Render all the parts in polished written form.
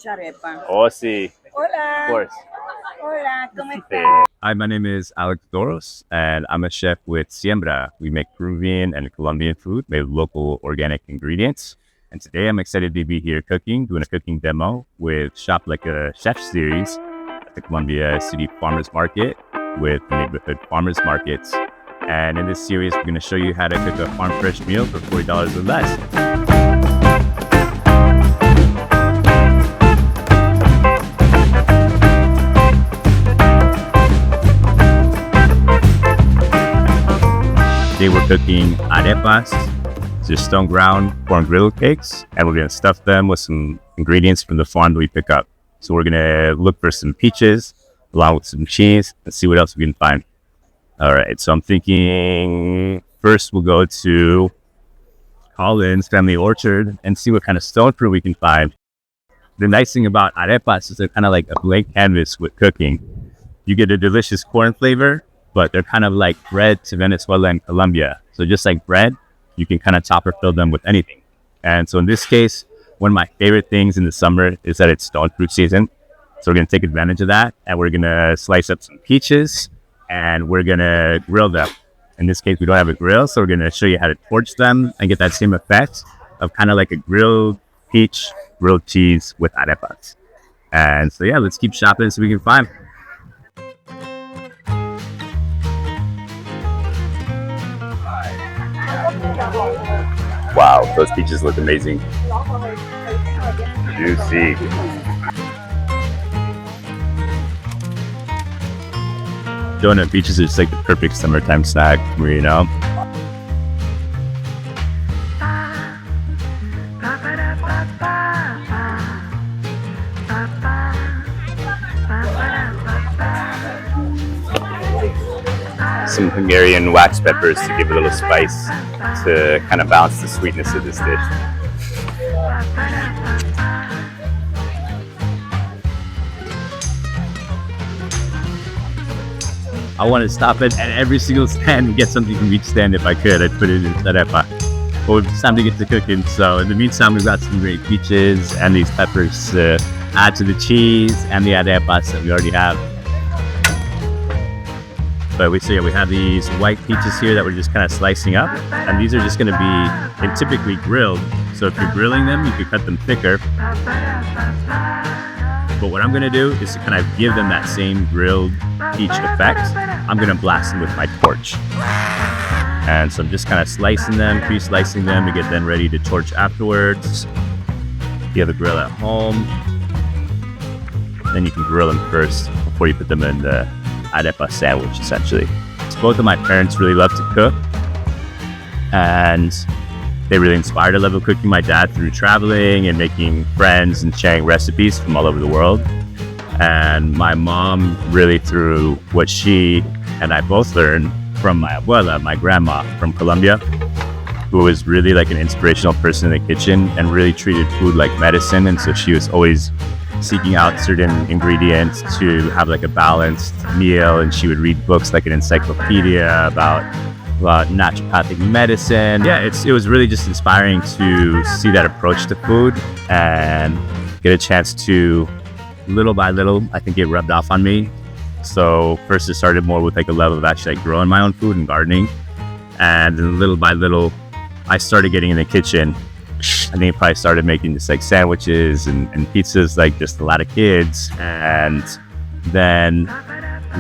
mucha arepa. Oh, sí. Hola. Of course. Hola, ¿cómo estás? Hi, my name is Alex Dorros, and I'm a chef with Siembra. We make Peruvian and Colombian food made with local organic ingredients. And today I'm excited to be here cooking, doing a cooking demo with Shop Like a Chef series at the Columbia City Farmers Market with neighborhood farmers markets. And in this series, we're going to show you how to cook a farm fresh meal for $40 or less. Today we're cooking arepas, just stone ground corn griddle cakes, and we're going to stuff them with some ingredients from the farm that we pick up. So we're going to look for some peaches along with some cheese and see what else we can find. All right, so I'm thinking first we'll go to Collins Family Orchard and see what kind of stone fruit we can find. The nice thing about arepas is they're kind of like a blank canvas with cooking. You get a delicious corn flavor, but they're kind of like bread to Venezuela and Colombia. So just like bread, you can kind of top or fill them with anything. And so in this case, one of my favorite things in the summer is that it's stone fruit season. So we're going to take advantage of that, and we're going to slice up some peaches, and we're going to grill them. In this case, we don't have a grill, so we're going to show you how to torch them and get that same effect of kind of like a grilled peach, grilled cheese with arepas. And so yeah, let's keep shopping so we can find. Wow, those peaches look amazing. Juicy. Donut peaches are just like the perfect summertime snack, you know? Some Hungarian wax peppers to give a little spice to kind of balance the sweetness of this dish. I want to stop at every single stand and get something from each stand if I could. I'd put it in arepa. But it's time to get to cooking, so in the meantime, we've got some great peaches and these peppers to add to the cheese and the arepas that we already have. But we have these white peaches here that we're just kind of slicing up, and these are just going to be typically grilled. So if you're grilling them, you could cut them thicker. But what I'm going to do is to kind of give them that same grilled peach effect. I'm going to blast them with my torch. And so I'm just kind of slicing them, pre-slicing them to get them ready to torch afterwards. If you have a grill at home, then you can grill them first before you put them in the arepa sandwich, essentially. So both of my parents really love to cook, and they really inspired a love of cooking my dad through traveling and making friends and sharing recipes from all over the world. And my mom really through what she and I both learned from my abuela, my grandma from Colombia, who was really like an inspirational person in the kitchen and really treated food like medicine. And so she was always seeking out certain ingredients to have like a balanced meal, and she would read books like an encyclopedia about naturopathic medicine. Yeah, it was really just inspiring to see that approach to food and get a chance to, little by little, I think it rubbed off on me. So first it started more with like a level of actually like growing my own food and gardening, and then little by little I started getting in the kitchen. I think I probably started making just like sandwiches and pizzas like just a lot of kids, and then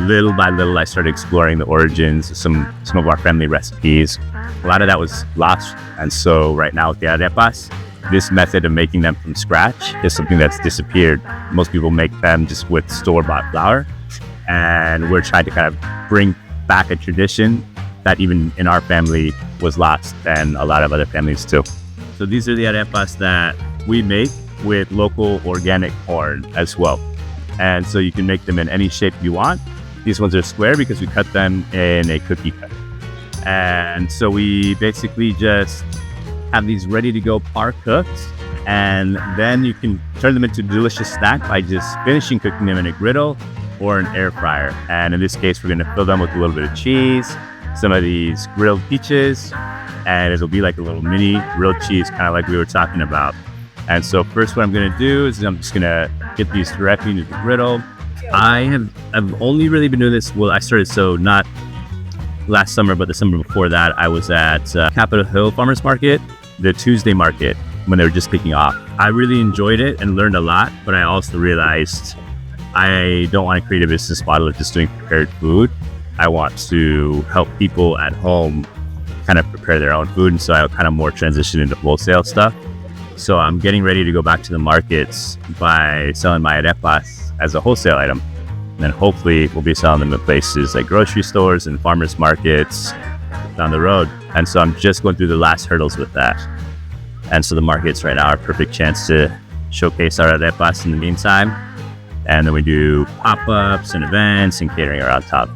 little by little I started exploring the origins of some of our family recipes. A lot of that was lost, and so right now with the arepas, this method of making them from scratch is something that's disappeared. Most people make them just with store-bought flour, and we're trying to kind of bring back a tradition that even in our family was lost, and a lot of other families too. So these are the arepas that we make with local organic corn as well. And so you can make them in any shape you want. These ones are square because we cut them in a cookie cut. And so we basically just have these ready to go par cooked, and then you can turn them into a delicious snack by just finishing cooking them in a griddle or an air fryer. And in this case, we're going to fill them with a little bit of cheese, some of these grilled peaches, and it'll be like a little mini grilled cheese, kind of like we were talking about. And so first what I'm going to do is I'm just going to get these directly into the griddle. I've only really been doing this, well, I started, so not last summer, but the summer before that, I was at Capitol Hill Farmers Market, the Tuesday market, when they were just kicking off. I really enjoyed it and learned a lot, but I also realized I don't want to create a business model of just doing prepared food. I want to help people at home kind of prepare their own food, and so I kind of more transition into wholesale stuff. So I'm getting ready to go back to the markets by selling my arepas as a wholesale item. And then hopefully we'll be selling them in places like grocery stores and farmers markets down the road. And so I'm just going through the last hurdles with that. And so the markets right now are a perfect chance to showcase our arepas in the meantime. And then we do pop-ups and events and catering around top.